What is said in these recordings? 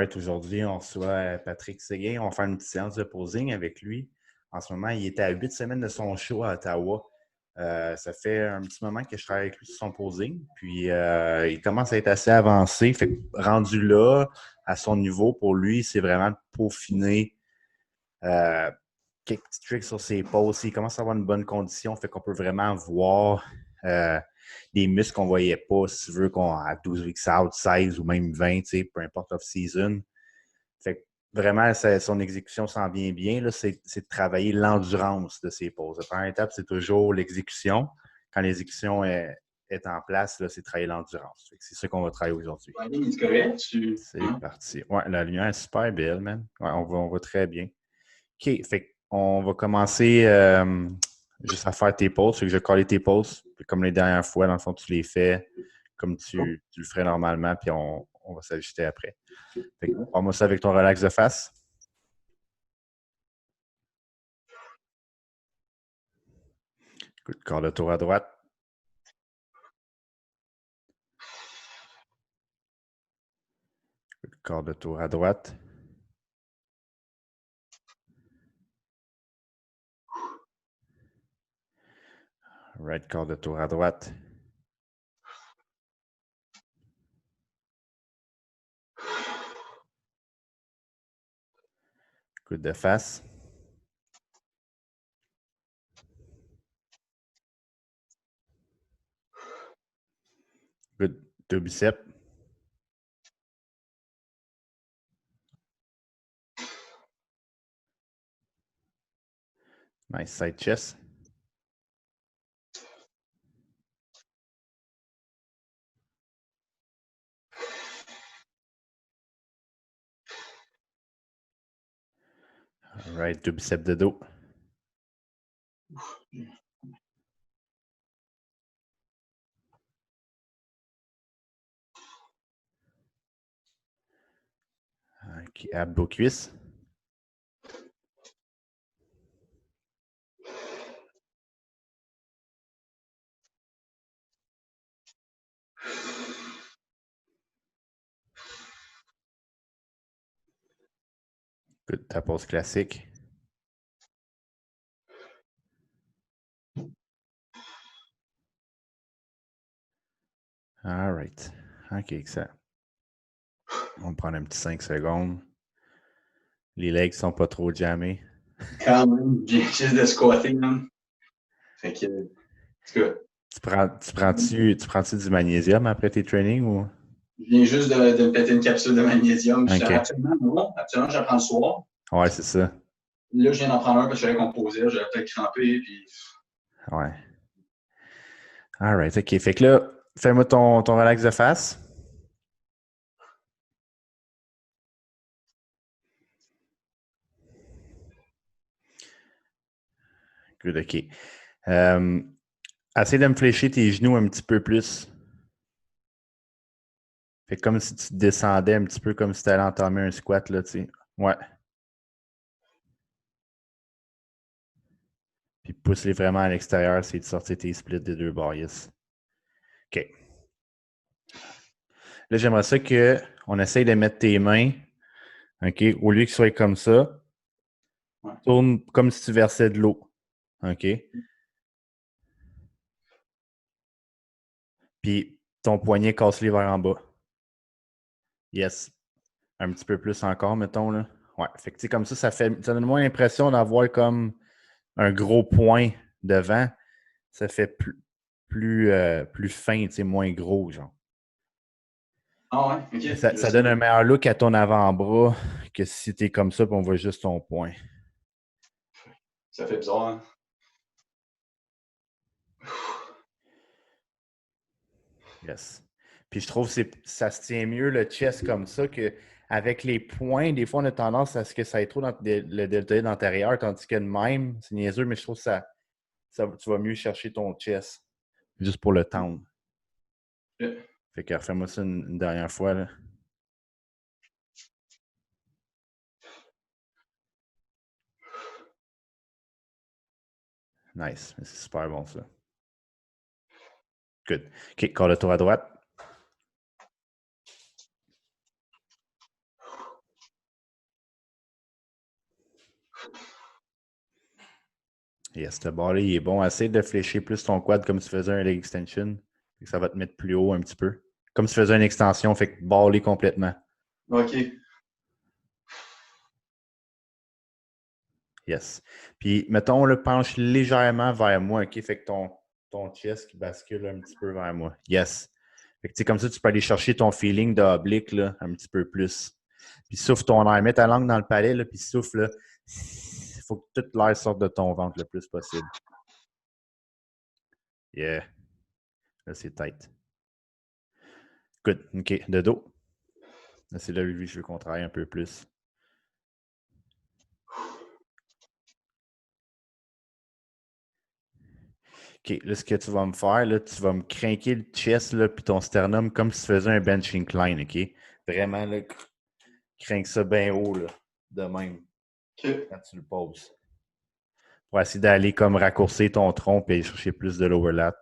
Alright, aujourd'hui, on reçoit Patrick Séguin. On va faire une petite séance de posing avec lui. En ce moment, il était à 8 semaines de son show à Ottawa. Ça fait un petit moment que je travaille avec lui sur son posing. Puis, il commence à être assez avancé. Fait que, rendu là, à son niveau, pour lui, c'est vraiment de peaufiner quelques petits tricks sur ses poses. Il commence à avoir une bonne condition. Fait qu'on peut vraiment voir des muscles qu'on ne voyait pas, si tu veux, à 12 weeks out, 16 ou même 20, peu importe off-season. Fait que vraiment, son exécution s'en vient bien. Là, c'est de travailler l'endurance de ses poses. La première étape, c'est toujours l'exécution. Quand l'exécution est en place, là, c'est de travailler l'endurance. C'est ça qu'on va travailler aujourd'hui. La ligne est correcte? C'est parti. Ouais, la lumière est super belle, man. Ouais, on va très bien. OK, fait on va commencer juste à faire tes poses. Fait que je vais coller tes poses. Comme les dernières fois, dans le fond, tu les fais comme tu le ferais normalement, puis on va s'ajuster après. Fait que, prends-moi ça avec ton relax de face. Good. Corps de tour à droite. Good. Corps de tour à droite. Right, corps de tour à droite. Coude de face. Good. Deux biceps. Nice. Side chest. All right. Deux biceps de dos. Okay. Abdos cuisses. Good. Ta pose classique. All right. OK, excellent. On va prendre un petit 5 secondes. Les legs sont pas trop jammés. Quand même, j'ai juste de squatter, même. Fait que, en tout cas. Tu prends-tu du magnésium après tes trainings ou? Je viens juste de me péter une capsule de magnésium. OK. Actuellement, non. Actuellement, j'apprends le soir. Ouais, c'est ça. Là, je viens d'en prendre un parce que j'avais composé. J'avais peut-être crampé. Puis... Ouais. All right. OK. Fait que là, fais-moi ton relax de face. Good, OK. Essaye de me fléchir tes genoux un petit peu plus. Fait comme si tu descendais un petit peu comme si tu allais entamer un squat, là, tu sais. Ouais. Puis pousse-les vraiment à l'extérieur, c'est de sortir tes splits des deux bords. Yes. OK. Là, j'aimerais ça qu'on essaye de mettre tes mains, OK, au lieu qu'ils soient comme ça, Ouais. tourne comme si tu versais de l'eau. OK? Puis ton poignet casse-les vers en bas. Yes. Un petit peu plus encore, mettons, là. Ouais. Fait que, comme ça donne moins l'impression d'avoir comme un gros point devant. Ça fait plus fin, moins gros, genre. Ah ouais, OK. Ça donne un meilleur look à ton avant-bras que si t'es comme ça et on voit juste ton point. Ça fait bizarre, hein? Yes. Puis je trouve que ça se tient mieux le chest comme ça qu'avec les points, des fois on a tendance à ce que ça aille trop dans le deltoïde antérieur, tandis que de même, c'est niaiseux, mais je trouve que tu vas mieux chercher ton chest juste pour le tendre. Yeah. Fait que refais-moi ça une dernière fois. Là. Nice. C'est super bon ça. Good. OK, corps de tour à droite. Yes, ce bas-là, il est bon. Essaye de fléchir plus ton quad comme si tu faisais un leg extension. Ça va te mettre plus haut un petit peu. Comme si tu faisais une extension, fait que baller complètement. OK. Yes. Puis, mettons, le penche légèrement vers moi, OK? Fait que ton chest qui bascule un petit peu vers moi. Yes. Fait que, tu sais, comme ça, tu peux aller chercher ton feeling d'oblique, là, un petit peu plus. Puis, souffle ton air. Mets ta langue dans le palais, là, puis souffle, là. Il faut que toute l'air sorte de ton ventre le plus possible. Yeah. Là, c'est tight. Good. OK. De dos. Là, c'est là, lui, je veux qu'on travaille un peu plus. OK, là, ce que tu vas me faire, là, tu vas me craquer le chest, là, puis ton sternum comme si tu faisais un bench incline, OK? Vraiment, là, craque ça bien haut, là, de même, OK. quand tu le poses. Pour essayer d'aller comme raccourcir ton tronc et aller chercher plus de l'overlap.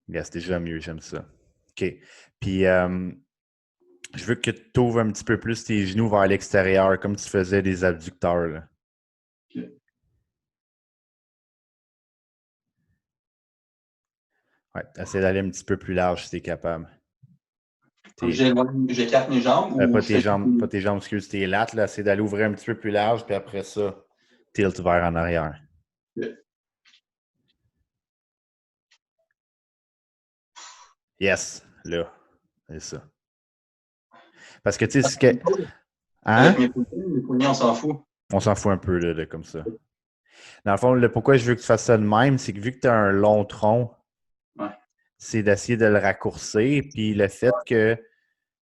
Yeah, c'est déjà mieux, j'aime ça. OK. Puis, je veux que tu ouvres un petit peu plus tes genoux vers l'extérieur, comme tu faisais des abducteurs, là. OK. Ouais, essaie d'aller un petit peu plus large si tu es capable. Faut que j'écarte mes jambes ou Pas je fais. tes jambes, excuse, tes lattes, là. Essaie d'aller ouvrir un petit peu plus large, puis après ça, tilt vers en arrière. OK. Yes, là. C'est ça. Parce que, tu sais, ce que. Avec Hein? mes poignets, on s'en fout. On s'en fout un peu, là, comme ça. Dans le fond, pourquoi je veux que tu fasses ça de même, c'est que vu que tu as un long tronc, Ouais. c'est d'essayer de le raccourcir. Puis le fait que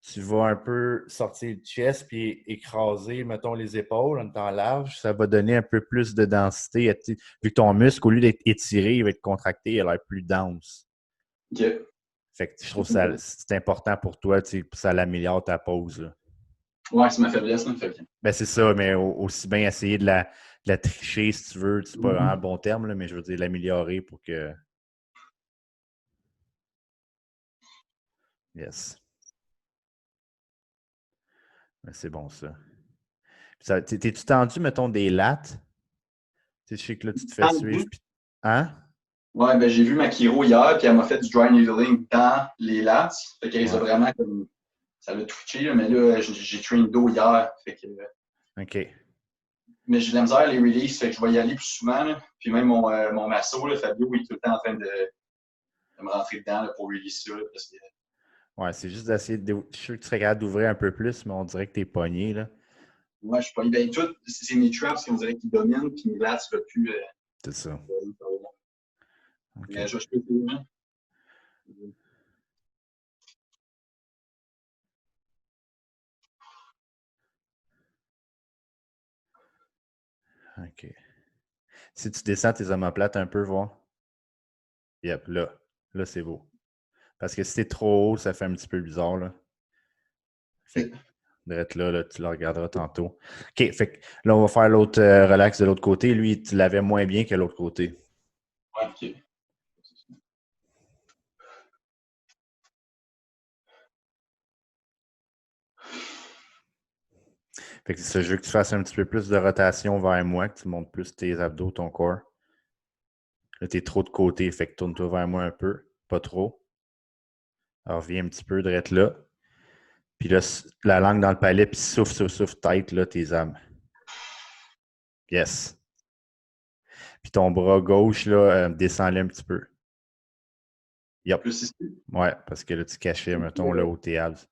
tu vas un peu sortir le chest puis écraser, mettons, les épaules en étant large, ça va donner un peu plus de densité. Vu que ton muscle, au lieu d'être étiré, il va être contracté, il a l'air plus dense. OK. Fait que je trouve que c'est important pour toi, tu sais, ça l'améliore ta pose, là. Ouais, c'est ma faiblesse, là. Fait que. Ben, c'est ça, mais aussi bien essayer de la tricher si tu veux. C'est pas vraiment un bon terme, là, mais je veux dire l'améliorer pour que. Yes. Ben, c'est bon ça. T'es-tu tendu, mettons, des lattes? Tu sais, je sais que là, tu te fais suivre. Hein? Ouais, ben j'ai vu ma chiro hier, puis elle m'a fait du dry needling dans les lats. Fait qu'elle a Ouais. vraiment comme. Ça l'a twitché, là, mais là, j'ai train dos hier. Fait que, OK. mais j'ai de la misère à les release, fait que je vais y aller plus souvent. Là. Puis même mon masso, là, Fabio, il est tout le temps en train de me rentrer dedans là, pour release ça. Là, parce que, Ouais, c'est juste d'essayer de. Je suis sûr que tu serais capable d'ouvrir un peu plus, mais on dirait que t'es pogné, là. moi, je suis pas. Ben, tout, c'est mes traps qu'on dirait qu'ils dominent, puis mes lats, je ne plus. C'est ça. Mais OK. je peux essayer. Hein. OK. Si tu descends tes omoplates un peu, voir. Yep, là. Là, c'est beau. Parce que si t'es trop haut, ça fait un petit peu bizarre, là. Fait que, d'être là, tu le regarderas tantôt. OK, fait que là, on va faire l'autre relax de l'autre côté. Lui, tu l'avais moins bien que l'autre côté. Ouais, OK. Fait que c'est ça, je veux que tu fasses un petit peu plus de rotation vers moi, que tu montes plus tes abdos, ton corps. Là, t'es trop de côté, fait que tourne-toi vers moi un peu. Pas trop. Alors, reviens un petit peu, d'être là. Puis là, la langue dans le palais, puis souffle, tête, là, tes âmes. Yes. Puis ton bras gauche, là, descends-le un petit peu. Yep. Plus ici. Ouais, parce que là, tu cachais, mettons, là, où tes abs.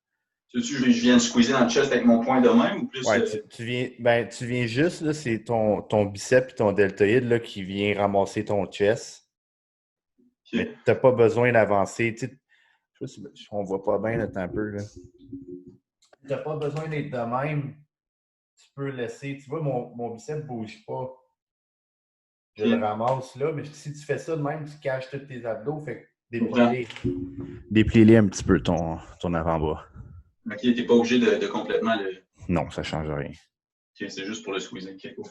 Tu veux je viens de squeezer dans le chest avec mon poing de même ou plus. Ouais, tu viens juste, là, c'est ton biceps et ton deltoïde, là, qui vient ramasser ton chest. Mais OK. tu n'as pas besoin d'avancer. Tu sais, je sais pas si on voit pas bien, là, un peu, là. Tu n'as pas besoin d'être de même. Tu peux laisser. Tu vois, mon biceps ne bouge pas. Je le OK. ramasse là, mais si tu fais ça de même, tu caches tous tes abdos. Fait que Je comprends. déplie-les un petit peu ton avant-bras. OK, t'es pas obligé de complètement le. Non, ça ne change rien. OK, c'est juste pour le squeezer. OK, cool.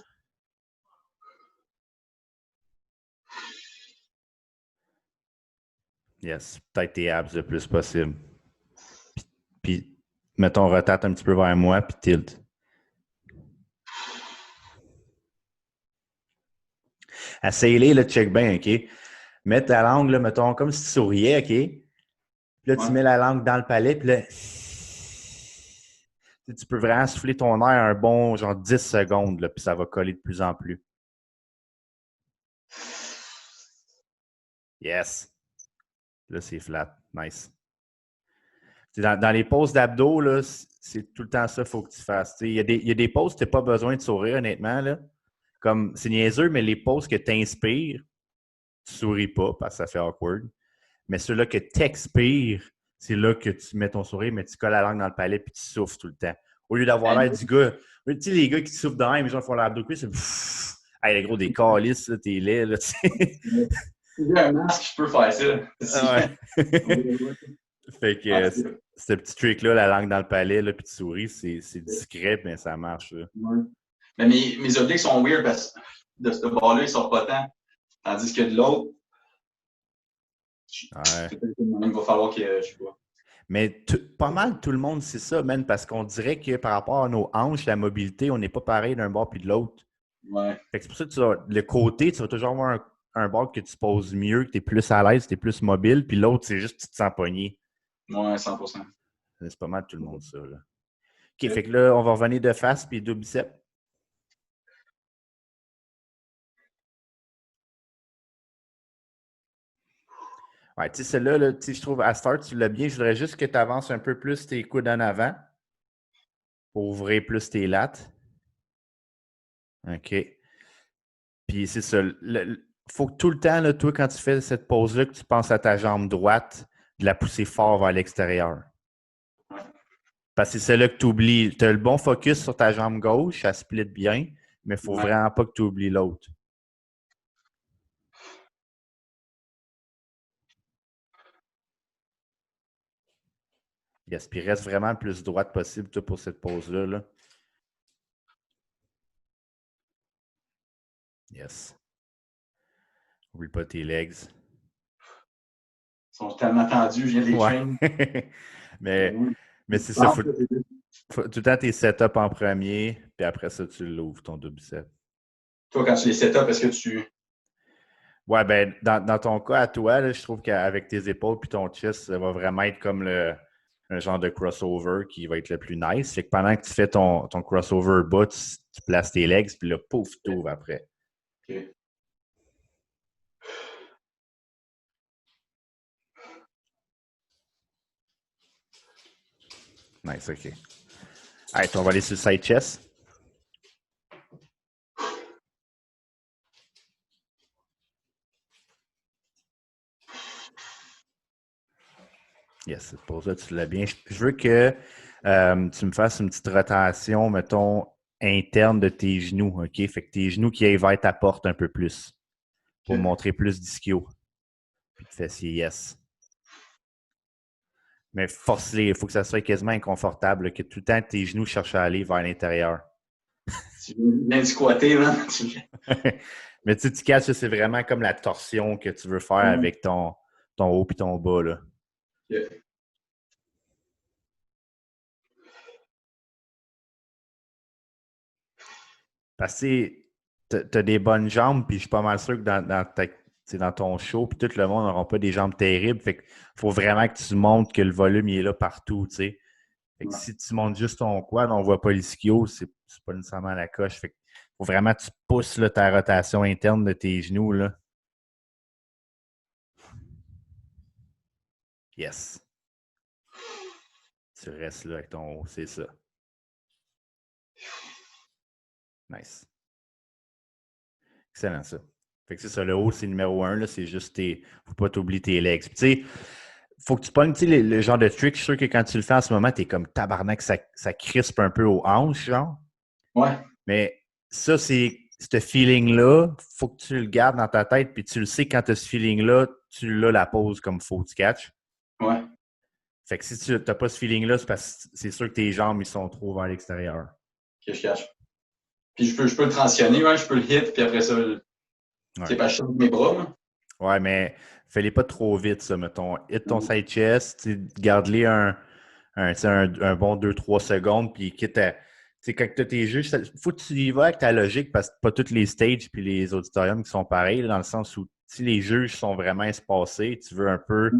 Yes. Peut-être tes abs le plus possible. Puis mettons, rotate un petit peu vers moi, puis tilt. Essaye-les, là, check bien, OK? Mets ta langue, là, mettons, comme si tu souriais, OK? Puis là, tu mets la langue dans le palais, puis là, tu peux vraiment souffler ton air un bon, genre 10 secondes, là, puis ça va coller de plus en plus. Yes! Là, c'est flat. Nice. Dans les poses d'abdos, là, c'est tout le temps ça qu'il faut que tu fasses. Il y a des poses que tu n'as pas besoin de sourire, honnêtement. Là. Comme, c'est niaiseux, mais les poses que tu inspires, tu ne souris pas parce que ça fait awkward. Mais ceux-là que tu expires, c'est là que tu mets ton sourire, mais tu colles la langue dans le palais puis tu souffles tout le temps. Au lieu d'avoir l'air du gars. Tu sais, les gars qui soufflent dans les gens font l'abdo cuisse, c'est pfff. Hey, les gros, des calices, là, t'es laid, là, tu sais. J'ai un masque, je peux faire ça. Ah ouais. Fait que ce petit trick-là, la langue dans le palais, là, puis tu souris, c'est discret, mais ça marche. Là. Ouais. Mais mes obliques sont weird parce que de ce bord-là, ils sortent pas tant. Tandis que de l'autre, il va falloir que je sais pas. Mais pas mal tout le monde sait ça, man, parce qu'on dirait que par rapport à nos hanches, la mobilité, on n'est pas pareil d'un bord puis de l'autre. Ouais. Fait que c'est pour ça que le côté, tu vas toujours avoir un bord que tu poses mieux, que tu es plus à l'aise, tu es plus mobile, puis l'autre, c'est juste que tu te sens pogné. Ouais, 100%. C'est pas mal tout le monde, ça. Là. OK, fait que là, on va revenir de face puis deux biceps. Ouais, tu sais, celle-là, là, je trouve, à start, tu l'as bien. Je voudrais juste que tu avances un peu plus tes coudes en avant pour ouvrir plus tes lattes. OK. Puis c'est ça. Faut que tout le temps, là, toi, quand tu fais cette pause-là, que tu penses à ta jambe droite, de la pousser fort vers l'extérieur. Parce que c'est là que tu oublies. Tu as le bon focus sur ta jambe gauche, elle split bien, mais il ne faut vraiment pas que tu oublies l'autre. Yes, puis reste vraiment le plus droite possible toi, pour cette pause-là. Là. Yes. Oublie pas tes legs. Ils sont tellement tendus, je viens de les traîner. mais c'est ça. Faut tout le temps tes setups en premier, puis après ça, tu l'ouvres, ton double set. Toi, quand tu les setups, est-ce que tu. Ouais, ben, dans ton cas, à toi, là, je trouve qu'avec tes épaules puis ton chest, ça va vraiment être comme un genre de crossover qui va être le plus nice. Fait que pendant que tu fais ton crossover bas, tu places tes legs, puis là, pouf, tu ouvres après. OK. Nice, OK. Allez, on va aller sur le side chest. Yes, cette pause-là, tu l'as bien. Je veux que tu me fasses une petite rotation, mettons, interne de tes genoux, OK? Fait que tes genoux qui aillent vers ta porte un peu plus pour montrer plus d'ischio. Puis de fessier, yes. Mais force-les, il faut que ça soit quasiment inconfortable, que tout le temps tes genoux cherchent à aller vers l'intérieur. Tu viens de squatter, là. Mais tu catches, c'est vraiment comme la torsion que tu veux faire avec ton haut et ton bas. Là. Okay. Parce que tu as des bonnes jambes, puis je suis pas mal sûr que dans ton show, puis tout le monde n'aura pas des jambes terribles. Fait qu'il faut vraiment que tu montres que le volume il est là partout. T'sais. Fait que si tu montes juste ton quad, on ne voit pas l'ischio, c'est pas nécessairement la coche. Fait que faut vraiment que tu pousses là, ta rotation interne de tes genoux. Là. Yes. Tu restes là avec ton haut, c'est ça. Nice. Excellent, ça. Fait que c'est ça, le haut, c'est numéro 1, là, c'est juste faut pas t'oublier tes legs. Puis, tu sais, faut que tu pognes, tu sais, le genre de trick, je suis sûr que quand tu le fais en ce moment, t'es comme tabarnak, ça crispe un peu aux hanches, genre. Ouais. Mais ça, c'est ce feeling-là, faut que tu le gardes dans ta tête, puis tu le sais quand tu as ce feeling-là, tu l'as la pose comme faut, tu catches. Ouais. Fait que si tu n'as pas ce feeling-là, c'est parce que c'est sûr que tes jambes, ils sont trop vers l'extérieur. Que je cache. Puis je peux le transitionner, ouais, je peux le hit, puis après ça, c'est pas chaud mes bras. Là. Ouais, mais fais-les pas trop vite, ça, mettons. Hit ton side chest, garde-les un bon 2-3 secondes, puis quitte à. Quand tu as tes jeux, il faut que tu y vas avec ta logique parce que pas tous les stages puis les auditoriums qui sont pareils, là, dans le sens où si les juges sont vraiment espacés, tu veux un peu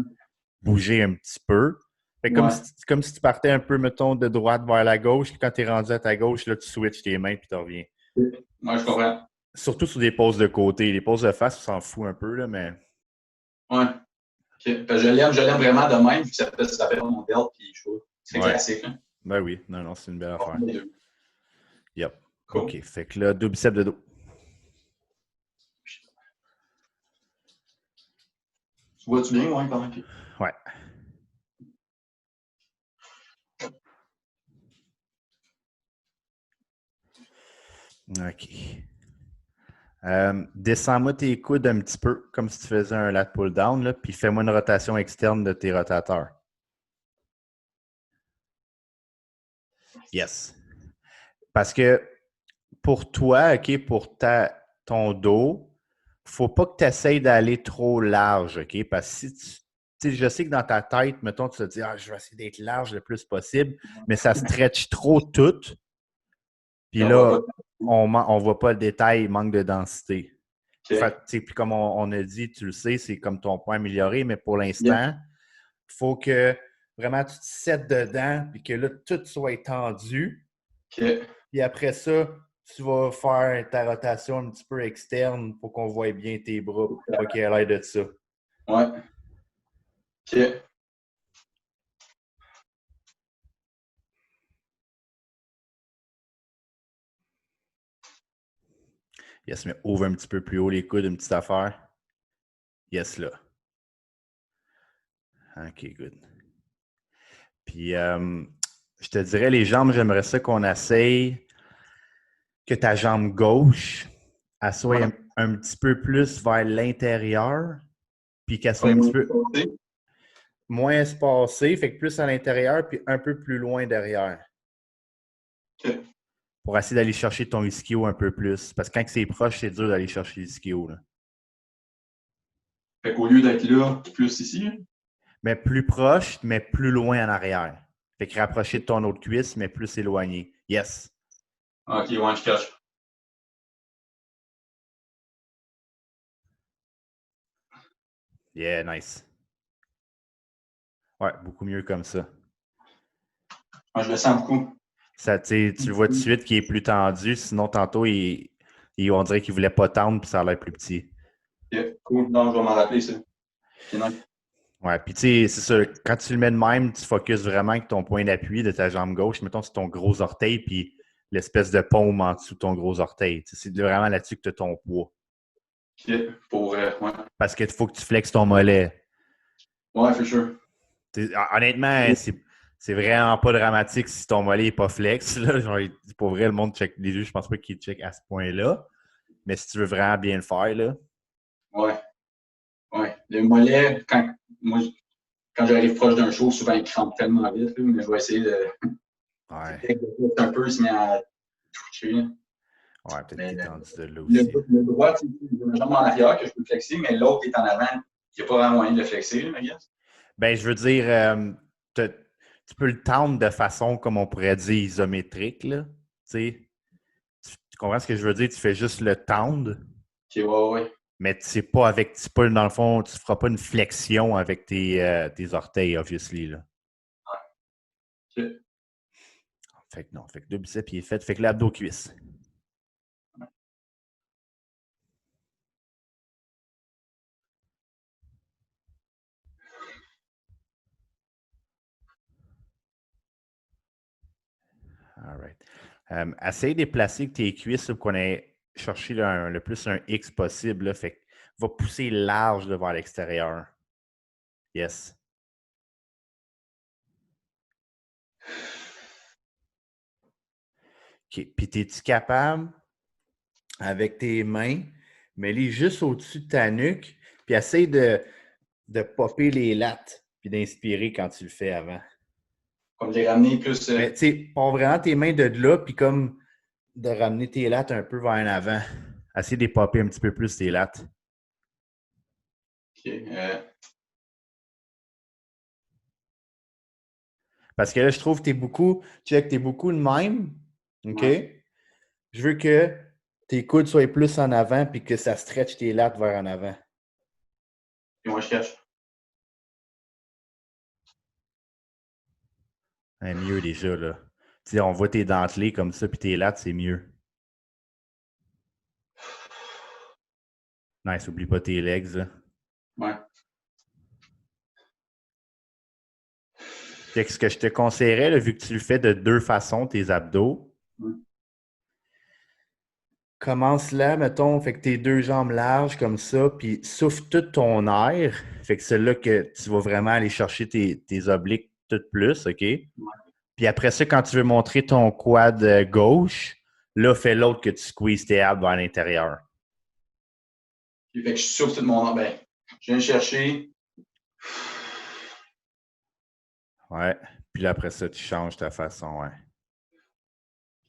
bouger un petit peu. Fait Ouais. comme si tu partais un peu, mettons, de droite vers la gauche, puis quand tu es rendu à ta gauche, là, tu switches tes mains puis tu reviens. Ouais, je comprends. Surtout sur des poses de côté. Les poses de face, on s'en fout un peu, là, mais. Ouais. OK. Parce que je l'aime vraiment de même, puis ça fait mon belt, puis je trouve. C'est Ouais. classique, hein. Ben oui, non, c'est une belle affaire. Yep. Cool. OK. Fait que là, deux biceps de dos. Tu vois-tu bien, ouais, quand même? Ouais. OK. Descends-moi tes coudes un petit peu, comme si tu faisais un lat pull down, là, puis fais-moi une rotation externe de tes rotateurs. Yes. Parce que pour toi, OK, pour ton dos, faut pas que tu essayes d'aller trop large, OK? Parce que si je sais que dans ta tête, mettons, tu te dis, je vais essayer d'être large le plus possible, mais ça stretch trop tout. Puis Ça va là, pas. on voit pas le détail, il manque de densité. OK. Puis comme on a dit, tu le sais, c'est comme ton point amélioré, mais pour Yeah. l'instant, il faut que vraiment tu te settes dedans, puis que là, tout soit tendu. OK. Puis après ça, tu vas faire ta rotation un petit peu externe pour qu'on voie bien tes bras, pour pas qu'il y ait l'air de ça. Ouais. OK. Yes, mais ouvre un petit peu plus haut les coudes, une petite affaire. Yes, là. OK, good. Puis, je te dirais, les jambes, j'aimerais ça qu'on essaye que ta jambe gauche, elle soit Ouais. un petit peu plus vers l'intérieur, puis qu'elle soit un Comme petit moi, peu moins espacée, fait que plus à l'intérieur, puis un peu plus loin derrière. OK. Pour essayer d'aller chercher ton ischio un peu plus. Parce que quand c'est proche, c'est dur d'aller chercher l'ischio. Fait qu'au lieu d'être là, plus ici. Mais plus proche, mais plus loin en arrière. Fait que rapprocher de ton autre cuisse, mais plus éloigné. Yes. OK, ouais, je cache. Yeah, nice. Ouais, beaucoup mieux comme ça. Ouais, je le sens beaucoup. Ça, tu le vois tout de suite qu'il est plus tendu, sinon tantôt, on dirait qu'il voulait pas tendre puis ça a l'air plus petit. OK, cool. Non, je vais m'en rappeler ça. OK, nice. Ouais, puis tu sais, c'est ça, quand tu le mets de même, tu focuses vraiment avec ton point d'appui de ta jambe gauche, mettons, c'est ton gros orteil, puis l'espèce de paume en dessous de ton gros orteil. Tu sais, c'est vraiment là-dessus que tu as ton poids. OK, pour, ouais. Parce qu'il faut que tu flexes ton mollet. Ouais, for sure. Honnêtement, c'est vraiment pas dramatique si ton mollet n'est pas flex. Là. Genre, pour vrai, le monde check les yeux, je pense pas qu'il check à ce point-là. Mais si tu veux vraiment bien le faire, là. Ouais, ouais. Le mollet, quand j'arrive proche d'un show, souvent il crampe tellement vite, là, mais je vais essayer de. Ouais. Dès que un peu, il se met à toucher. Là. Ouais, peut-être Mais qu'il est tendu de là le, aussi. le droit, j'ai ma jambe en arrière que je peux flexer, mais l'autre est en avant. Il n'y a pas vraiment moyen de le flexer, là, I guess. Ben, je veux dire, tu peux le tendre de façon, comme on pourrait dire, isométrique, là. Tu comprends ce que je veux dire? Tu fais juste le tendre, OK, ouais, ouais. mais c'est pas avec, c'est pas, dans le fond, tu feras pas une flexion avec tes orteils, obviously, là. OK. Fait que non, fait que deux biceps, il est fait. Fait que l'abdos-cuisse. All right. Essaye de déplacer tes cuisses pour qu'on ait cherché le plus un X possible. Là. Fait que va pousser large là, vers l'extérieur. Yes. OK. Puis, es-tu capable, avec tes mains, mets-les juste au-dessus de ta nuque, puis essaye de popper les lattes, puis d'inspirer quand tu le fais avant. Comme les ramener plus. Mais tu sais, prends vraiment tes mains de là, puis comme de ramener tes lattes un peu vers en avant. Essaye de les popper un petit peu plus, tes lattes. OK. Parce que là, je trouve que t'es beaucoup de même. OK? Ouais. Je veux que tes coudes soient plus en avant puis que ça stretch tes lattes vers en avant. Puis moi, je cache. Ouais, mieux déjà, là. Tu sais, on voit tes dentelés comme ça puis tes lattes, c'est mieux. Nice, oublie pas tes legs, là. Ouais. Fait que ce que je te conseillerais, là, vu que tu le fais de deux façons, tes abdos, Mm. commence là, mettons, fait que tes deux jambes larges comme ça, puis souffle tout ton air. Fait que c'est là que tu vas vraiment aller chercher tes obliques tout plus, OK? Puis après ça, quand tu veux montrer ton quad gauche, là, fais l'autre que tu squeezes tes abs vers l'intérieur. Puis, fait que je souffle tout mon nom. Ben, je viens de chercher. Ouais. Puis là, après ça, tu changes ta façon, ouais.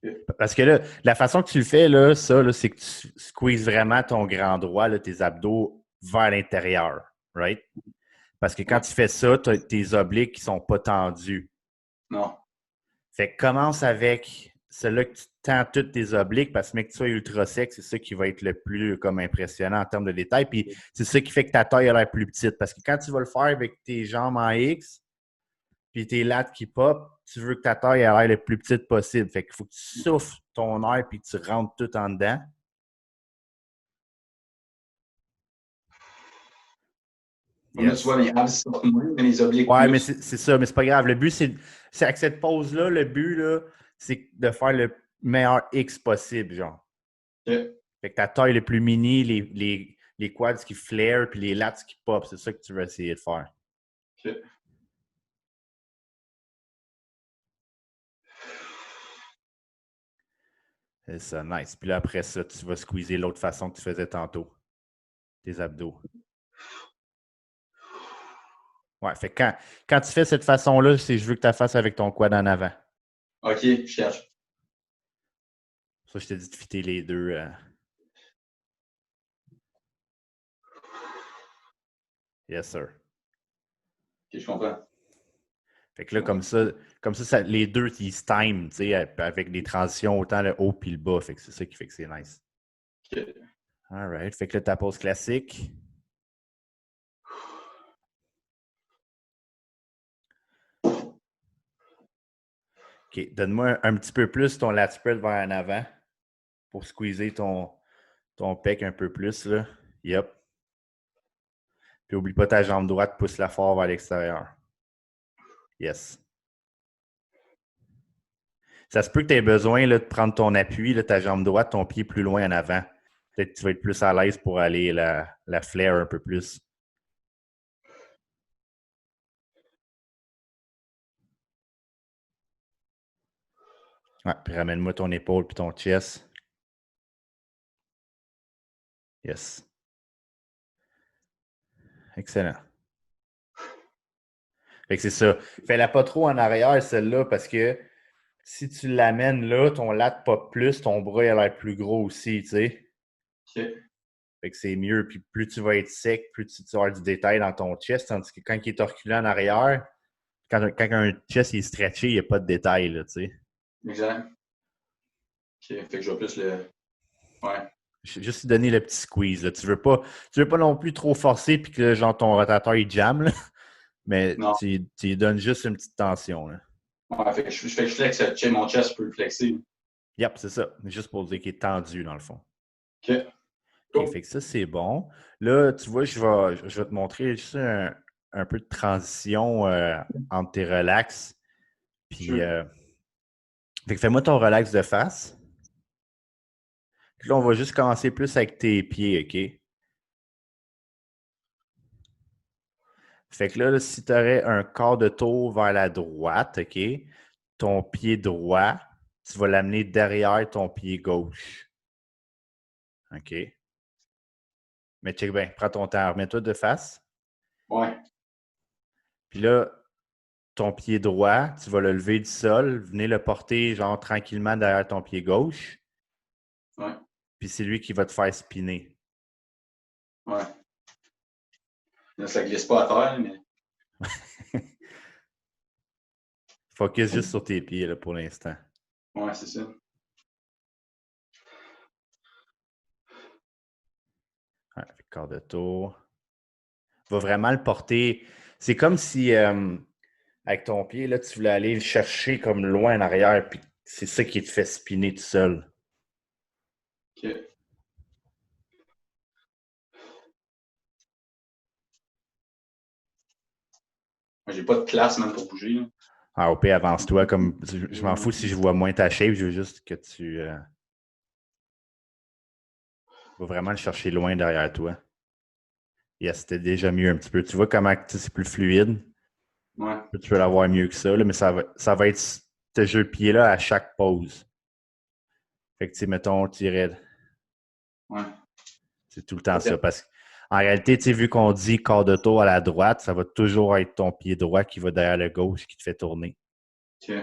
OK. Parce que là, la façon que tu le fais, là, ça, là, c'est que tu squeezes vraiment ton grand droit, là, tes abdos vers l'intérieur, right? Parce que quand Ouais. tu fais ça, tu as tes obliques qui sont pas tendus. Non. Fait que commence avec celui-là que tu tends toutes tes obliques parce que mec, que tu sois ultra sec, c'est ça qui va être le plus comme impressionnant en termes de détail. Puis c'est ça qui fait que ta taille a l'air plus petite. Parce que quand tu vas le faire avec tes jambes en X, puis tes lattes qui pop, tu veux que ta taille ait l'air le plus petite possible. Fait qu'il faut que tu souffles ton air puis que tu rentres tout en dedans. Comme là, tu vois, Yes. mes abs sortent moins, mais les obliques Ouais, mais plus. c'est ça, mais c'est pas grave. Le but, c'est avec cette pause-là, le but, là, c'est de faire le meilleur X possible, genre. OK. Fait que ta taille le plus mini, les quads qui flairent, puis les lats qui pop, c'est ça que tu veux essayer de faire. OK. C'est ça, nice. Puis là, après ça, tu vas squeezer l'autre façon que tu faisais tantôt, tes abdos. Ouais, fait que quand tu fais cette façon-là, c'est je veux que tu la fasses avec ton quad en avant. OK, je cherche. Ça, je t'ai dit de fitter les deux. Yes, sir. OK, je comprends. Fait que là, les deux, ils se time, tu sais, avec des transitions autant le haut puis le bas. Fait que c'est ça qui fait que c'est nice. OK. All right. Fait que là, ta pause classique. OK. Donne-moi un petit peu plus ton lat spread vers en avant pour squeezer ton pec un peu plus, là. Yep. Puis oublie pas ta jambe droite, pousse-la fort vers l'extérieur. Yes. Ça se peut que tu aies besoin là, de prendre ton appui, là, ta jambe droite, ton pied plus loin en avant. Peut-être que tu vas être plus à l'aise pour aller la flare un peu plus. Ouais, puis ramène-moi ton épaule puis ton chest. Yes. Excellent. Fait que c'est ça. Fais-la pas trop en arrière, celle-là, parce que si tu l'amènes là, ton lat pop plus, ton bras il a l'air plus gros aussi, tu sais. OK. Fait que c'est mieux. Puis plus tu vas être sec, plus tu vas avoir du détail dans ton chest. Tandis que quand il est reculé en arrière, quand un chest est stretché, il n'y a pas de détail, là, tu sais. Exact. OK. Fait que je vais plus le. Ouais. Juste lui donner le petit squeeze, là. Tu veux pas non plus trop forcer puis que genre ton rotateur il jamme, là. Mais Non. tu lui donnes juste une petite tension, là. Ouais, fait que je flex, mon chest peut le flexer. Yep, c'est ça. Juste pour dire qu'il est tendu, dans le fond. OK. OK, Cool. fait que ça, c'est bon. Là, tu vois, je vais te montrer juste un peu de transition entre tes relax. Puis, Sure. fait que fais-moi ton relax de face. Puis là, on va juste commencer plus avec tes pieds, OK? Fait que là, si tu aurais un quart de tour vers la droite, OK? Ton pied droit, tu vas l'amener derrière ton pied gauche. OK? Mais check bien, prends ton temps. Remets-toi de face. Ouais. Puis là, ton pied droit, tu vas le lever du sol, venez le porter genre tranquillement derrière ton pied gauche, Ouais. puis c'est lui qui va te faire spinner. Ouais. Là, ça glisse pas à terre, mais. Focus juste sur tes pieds là, pour l'instant. Ouais, c'est ça. Ouais, quart de tour. Va vraiment le porter. C'est comme si avec ton pied, là, tu voulais aller le chercher comme loin en arrière, puis c'est ça qui te fait spinner tout seul. OK. Moi, j'ai pas de place même pour bouger. Là. Ah, au pire, avance-toi. Comme, je m'en fous si je vois moins ta shape, je veux juste que tu vas vraiment le chercher loin derrière toi. Yes, c'était déjà mieux un petit peu. Tu vois comment c'est plus fluide. Ouais. Tu peux l'avoir mieux que ça, là, mais ça va être ce jeu de pied-là à chaque pause. Fait que, tu sais, mettons, tirer. Ouais. C'est tout le temps ça. OK. Parce qu'en réalité, tu sais, vu qu'on dit quart de tour à la droite, ça va toujours être ton pied droit qui va derrière le gauche qui te fait tourner. OK.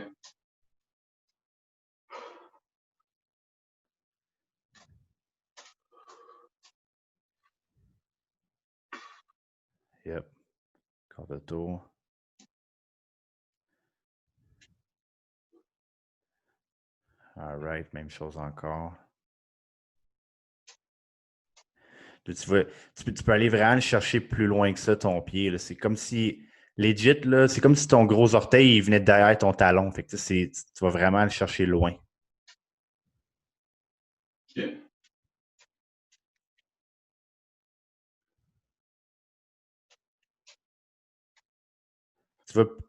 Yep. Quart de tour. All right, même chose encore. Tu peux aller vraiment le chercher plus loin que ça, ton pied. C'est comme si, legit, là, c'est comme si ton gros orteil il venait derrière ton talon. Fait que, tu vas vraiment le chercher loin. OK.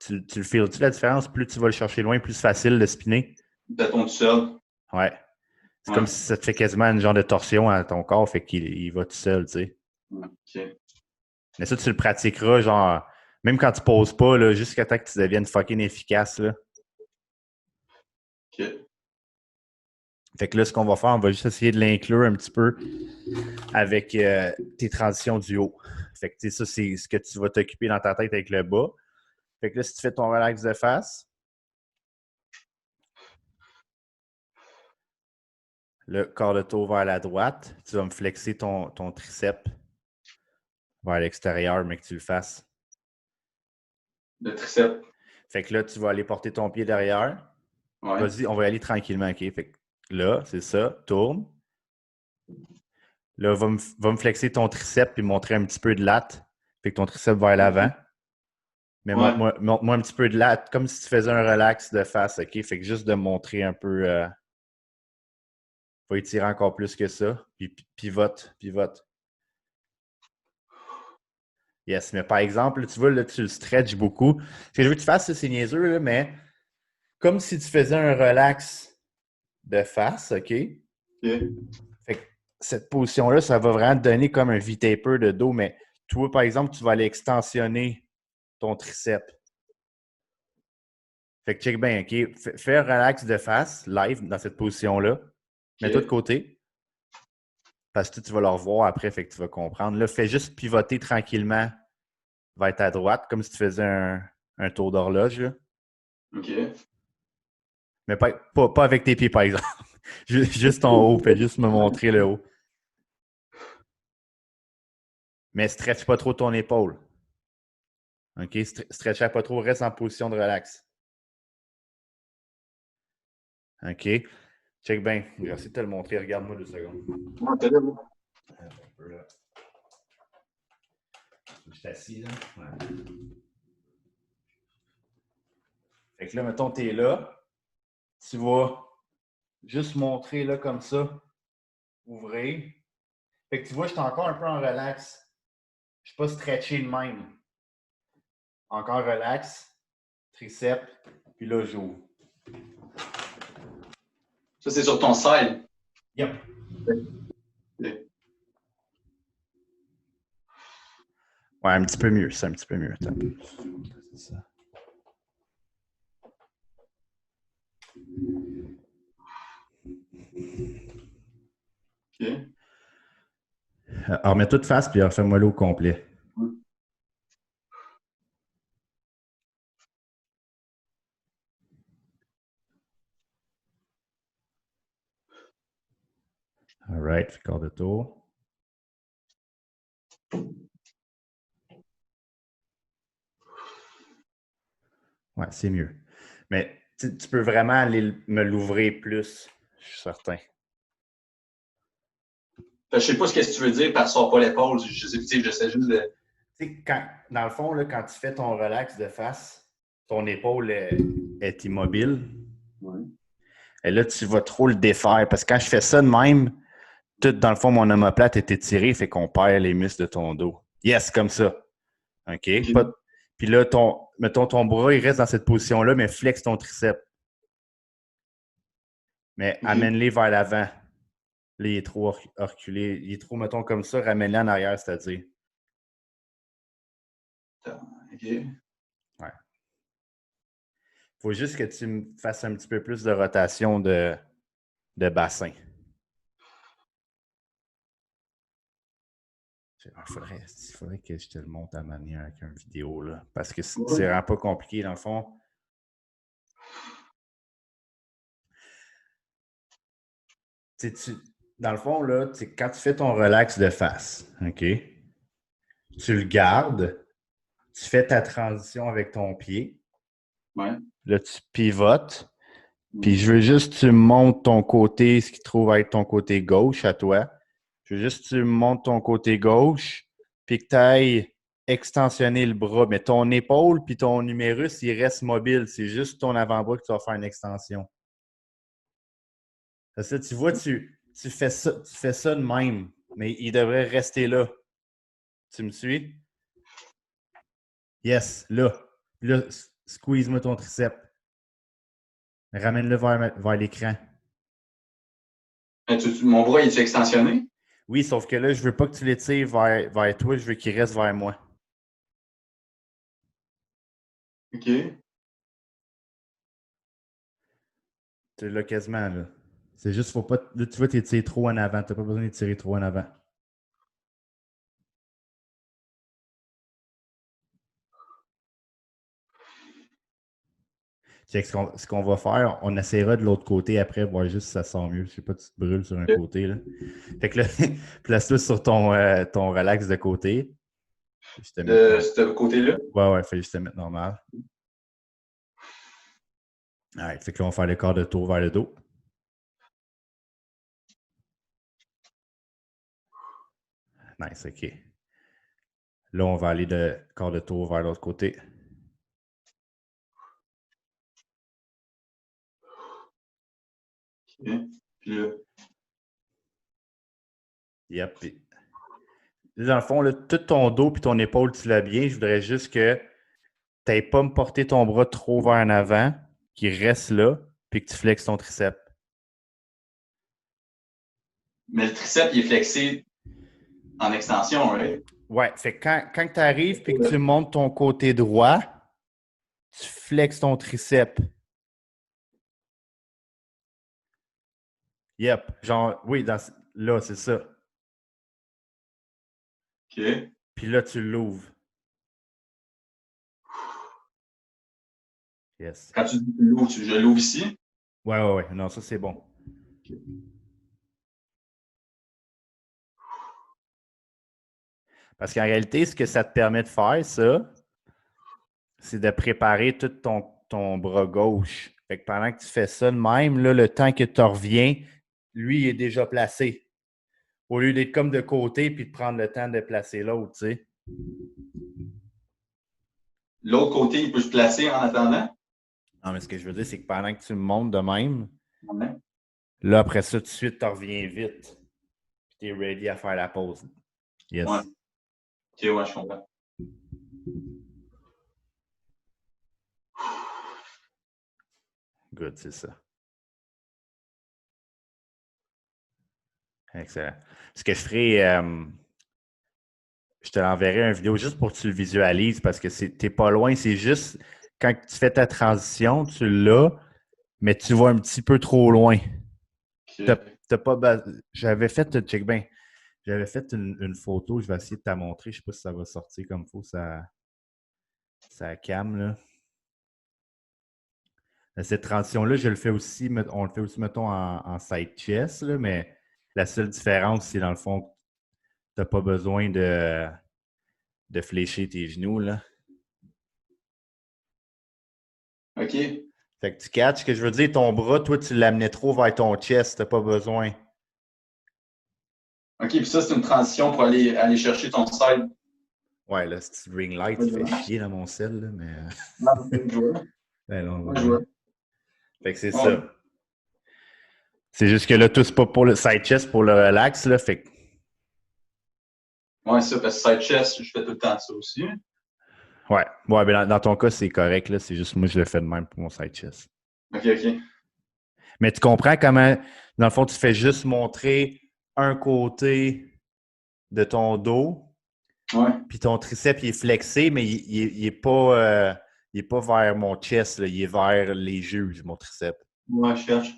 Tu le feels-tu la différence? Plus tu vas le chercher loin, plus c'est facile de spinner. Bâton tout seul. Ouais. C'est comme Ouais. si ça te fait quasiment une genre de torsion à ton corps, fait qu'il va tout seul, tu sais. Ouais. OK. Mais ça, tu le pratiqueras, genre, même quand tu poses pas, là, jusqu'à temps que tu deviennes fucking efficace, là. OK. Fait que là, ce qu'on va faire, on va juste essayer de l'inclure un petit peu avec tes transitions du haut. Fait que, tu sais, ça, c'est ce que tu vas t'occuper dans ta tête avec le bas. Fait que là, si tu fais ton relax de face, le corps de tour vers la droite, tu vas me flexer ton triceps vers l'extérieur, mais que tu le fasses. Le triceps. Fait que là, tu vas aller porter ton pied derrière. Ouais. Vas-y, on va y aller tranquillement, OK? Fait que là, c'est ça, tourne. Là, va me flexer ton triceps et montrer un petit peu de latte. Fait que ton triceps vers l'avant. Mais Ouais. montre-moi un petit peu de latte, comme si tu faisais un relax de face, OK? Fait que juste de montrer un peu, faut étirer encore plus que ça. Puis pivote, pivote. Yes, mais par exemple, tu vois, là, tu le stretches beaucoup. Ce que je veux que tu fasses, c'est niaiseux, là, mais comme si tu faisais un relax de face, OK? OK. Fait que cette position-là, ça va vraiment te donner comme un V-taper de dos, mais toi, par exemple, tu vas aller extensionner ton triceps. Fait que check bien, OK? Fais un relax de face, live, dans cette position-là. Mets-toi de OK. côté, parce que tu vas le revoir après, fait que tu vas comprendre. Là, fais juste pivoter tranquillement vers ta droite, comme si tu faisais un tour d'horloge, là. OK. Mais pas avec tes pieds, par exemple. Juste en haut, fais juste me montrer le haut. Mais stretch pas trop ton épaule. OK? Stretch pas trop, reste en position de relax. OK? Check bien. Je vais essayer de te le montrer. Regarde-moi 2 secondes. Ouais, t'as là, là. Attends un peu, là. Je suis assis, là. Ouais. Fait que là, mettons, t'es là. Tu vas juste montrer, là, comme ça. Ouvrir. Fait que tu vois, je suis encore un peu en relax. Je suis pas stretché de même. Encore relax. Triceps. Puis là, j'ouvre. Ça, c'est sur ton side. Yep. OK. Ouais, un petit peu mieux. C'est un petit peu mieux. Attends. C'est ça. OK. Alors, remets tout de face, puis refais-moi l'eau au complet. All right, quart de tour. Ouais, c'est mieux. Mais tu peux vraiment aller me l'ouvrir plus, je suis certain. Je sais pas ce que tu veux dire par sort pas l'épaule. J'essaie juste de. Tu sais, dans le fond, là, quand tu fais ton relax de face, ton épaule est immobile. Ouais. Et là, tu vas trop le défaire. Parce que quand je fais ça de même, tout dans le fond, mon omoplate est étiré, fait qu'on perd les muscles de ton dos. Yes, comme ça. OK? Puis là, mettons, ton bras, il reste dans cette position-là, mais flex ton triceps. Mais amène-les vers l'avant. Là, il est trop reculé. Il est trop, mettons, comme ça, ramène-les en arrière, c'est-à-dire. OK. Ouais. Faut juste que tu me fasses un petit peu plus de rotation de bassin. Il faudrait que je te le montre à manière avec une vidéo, là. Parce que c'est vraiment pas compliqué, dans le fond. Dans le fond, là, quand tu fais ton relax de face, OK? Tu le gardes, tu fais ta transition avec ton pied. Ouais. Là, tu pivotes. Puis je veux juste que tu montes ton côté, ce qui trouve être ton côté gauche à toi. Je veux juste que tu montes ton côté gauche, puis que tu ailles extensionner le bras. Mais ton épaule puis ton humérus, il reste mobile. C'est juste ton avant-bras que tu vas faire une extension. Parce que tu vois, tu fais ça de même, mais il devrait rester là. Tu me suis? Yes, là. Puis là, squeeze-moi ton triceps. Ramène-le vers l'écran. Mon bras, il est extensionné? Oui, sauf que là, je veux pas que tu l'étires vers toi, je veux qu'il reste vers moi. OK. Tu l'as quasiment, là. C'est juste, faut pas. Là, tu vois, tu étires trop en avant. Tu n'as pas besoin d'étirer trop en avant. Ce qu'on va faire, on essaiera de l'autre côté après, voir juste si ça sent mieux. Je sais pas, tu te brûles sur un côté, là. Fait que là, place-toi sur ton relax de côté. Je te mets De ce côté-là? ouais, fais juste te mettre normal. Ouais, fait que là, on va faire le quart de tour vers le dos. Nice, OK. Là, on va aller de quart de tour vers l'autre côté. OK. Puis là. Yep. Puis, là, dans le fond, là, tout ton dos et ton épaule, tu l'as bien. Je voudrais juste que tu n'aies pas me porter ton bras trop vers en avant, qu'il reste là, puis que tu flexes ton triceps. Mais le triceps, il est flexé en extension, right? Ouais, fait que quand tu arrives et que tu montes ton côté droit, tu flexes ton triceps. Yep. Genre, oui, là, c'est ça. OK. Puis là, tu l'ouvres. Yes. Quand tu dis que tu l'ouvres, je l'ouvre ici? Ouais. Non, ça, c'est bon. OK. Parce qu'en réalité, ce que ça te permet de faire, ça, c'est de préparer tout ton bras gauche. Fait que pendant que tu fais ça de même, là, le temps que tu reviens, lui, il est déjà placé. Au lieu d'être comme de côté puis de prendre le temps de placer l'autre, tu sais. L'autre côté, il peut se placer en attendant? Non, mais ce que je veux dire, c'est que pendant que tu me montes de même, Ouais. là, après ça, tout de suite, tu reviens vite. Puis tu es ready à faire la pause. Ouais. Yes. OK, ouais, je comprends. Good, c'est ça. Excellent. Ce que je ferai, je te l'enverrai une vidéo juste pour que tu le visualises parce que t'es pas loin. C'est juste quand tu fais ta transition, tu l'as, mais tu vas un petit peu trop loin. OK. T'as pas J'avais fait, check bien, j'avais fait une photo, je vais essayer de te la montrer. Je sais pas si ça va sortir comme il faut, ça cam, là. Cette transition-là, je le fais aussi, on le fait aussi, mettons, en side chest, là, mais la seule différence, c'est dans le fond, tu n'as pas besoin de flécher tes genoux, là. OK. Fait que tu catches que je veux dire, ton bras, toi, tu l'amenais trop vers ton chest, t'as pas besoin. OK, puis ça, c'est une transition pour aller chercher ton side. Ouais, là, ce petit ring light, il fait chier dans mon sel, là, mais. Je vois. Ben non, on va Je bien. vois. Fait que c'est Ouais. ça. C'est juste que là, tout, c'est pas pour le side chest, pour le relax, là. Fait que. Ouais, ça, parce que side chest, je fais tout le temps ça aussi. Ouais, ouais, ben dans ton cas, c'est correct, là. C'est juste moi, je le fais de même pour mon side chest. OK, OK. Mais tu comprends comment, dans le fond, tu fais juste montrer un côté de ton dos, Ouais. puis ton triceps, il est flexé, mais il est pas vers mon chest, là. Il est vers les jeux, mon triceps. Ouais, je cherche.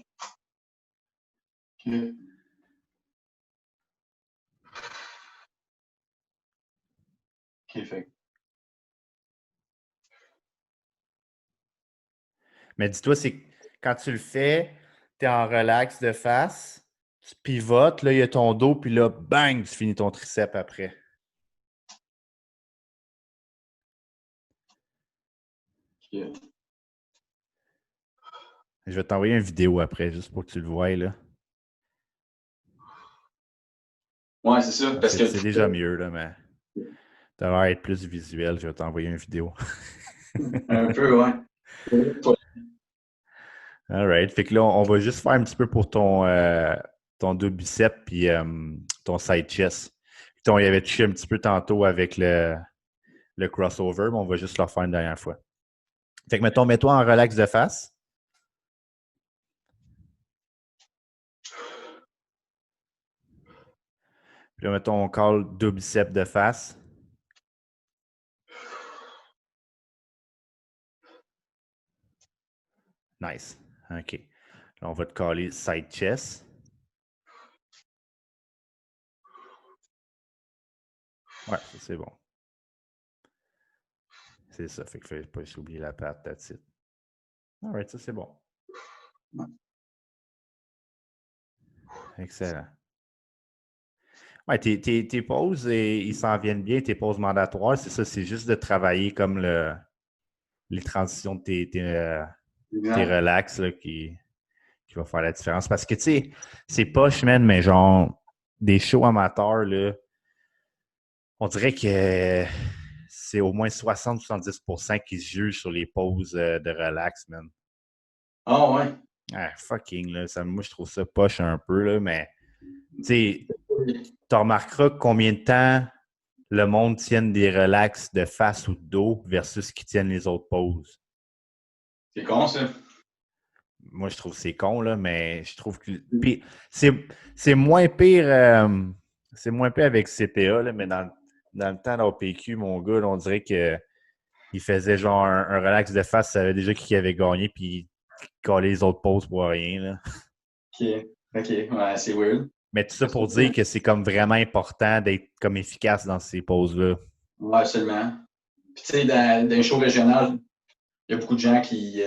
OK. OK, fait. Mais dis-toi, c'est quand tu le fais, tu es en relax de face, tu pivotes, là, il y a ton dos, puis là, bang, tu finis ton triceps après. OK. Je vais t'envoyer une vidéo après, juste pour que tu le voies, là. Ouais, c'est ça, parce que C'est déjà mieux, là, mais ça va être plus visuel. Je vais t'envoyer une vidéo. un peu, ouais. All right. Fait que là, on va juste faire un petit peu pour ton deux biceps puis ton side chest. Puis on y avait touché un petit peu tantôt avec le crossover, mais on va juste le refaire une dernière fois. Fait que mettons, mets-toi en relax de face. Puis là, mettons, on call deux biceps de face. Nice. OK. Là, on va te caller side chest. Ouais, ça c'est bon. C'est ça. Fait que faut pas oublier la patte, that's it. All right, ça c'est bon. Excellent. Ouais, tes pauses, ils s'en viennent bien, tes pauses mandatoires, c'est ça, c'est juste de travailler comme les transitions de tes Exact. relax là, qui va faire la différence. Parce que, tu sais, c'est poche, man, mais genre, des shows amateurs, là, on dirait que c'est au moins 60-70% qui se jugent sur les pauses de relax, man. Ah, ouais. Ah, fucking, là, moi, je trouve ça poche un peu, là, mais, tu sais, tu remarqueras combien de temps le monde tienne des relax de face ou de dos versus qui tiennent les autres poses. C'est con, ça. Moi, je trouve que c'est con, là, mais je trouve que. Puis, c'est moins pire. C'est moins pire avec CPA, là, mais dans le temps d'OPQ, mon gars, là, on dirait qu'il faisait genre un relax de face, ça savait déjà qui avait gagné, puis il collait les autres poses pour rien. Là. OK. OK. Ouais, c'est weird. Mais tout ça pour dire que c'est comme vraiment important d'être comme efficace dans ces poses-là. Ouais, absolument. Puis, tu sais, dans les shows régionales, il y a beaucoup de gens qui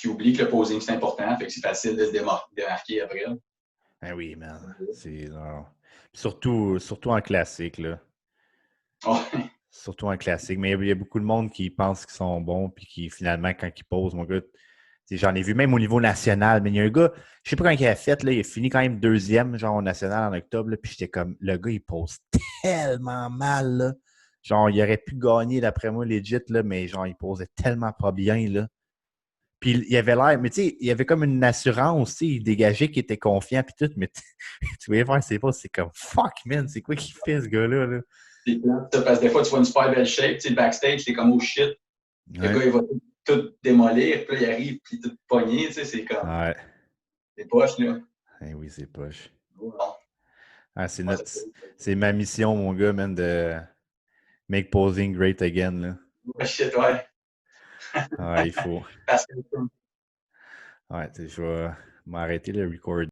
oublient que le posing, c'est important. Fait que c'est facile de se démarquer après. Ah oui, man. C'est. Non. Surtout en classique, là. Ouais. Surtout en classique. Mais il y a beaucoup de monde qui pense qu'ils sont bons, puis qui finalement, quand ils posent, mon gars, j'en ai vu même au niveau national. Mais il y a un gars, je sais pas quand il a fait, là, il a fini quand même deuxième, genre au national en octobre, là, puis j'étais comme, le gars, il pose tellement mal, là. Genre, il aurait pu gagner, d'après moi, legit, là, mais genre, il posait tellement pas bien, là. Puis il avait l'air, mais tu sais, il avait comme une assurance, tu sais, il dégageait qu'il était confiant, puis tout, mais tu voyais faire ses pauses, c'est comme, fuck, man, c'est quoi qu'il fait, ce gars-là, là? C'est plate, ça, parce que des fois, tu vois une super belle shape, tu sais, le backstage, c'est comme, oh shit. Le Ouais. gars, il va tout démolir, puis là, il arrive, puis tout pogné, tu sais, c'est comme, Ouais. c'est poche, là. Eh oui, c'est poche. Oh, non. Ah, Ouais, ça c'est ma mission, mon gars, man, de make posing great again, là. ouais, shit, ouais. Ah, il faut. Parce que Ouais, tu sais, je vais m'arrêter le record.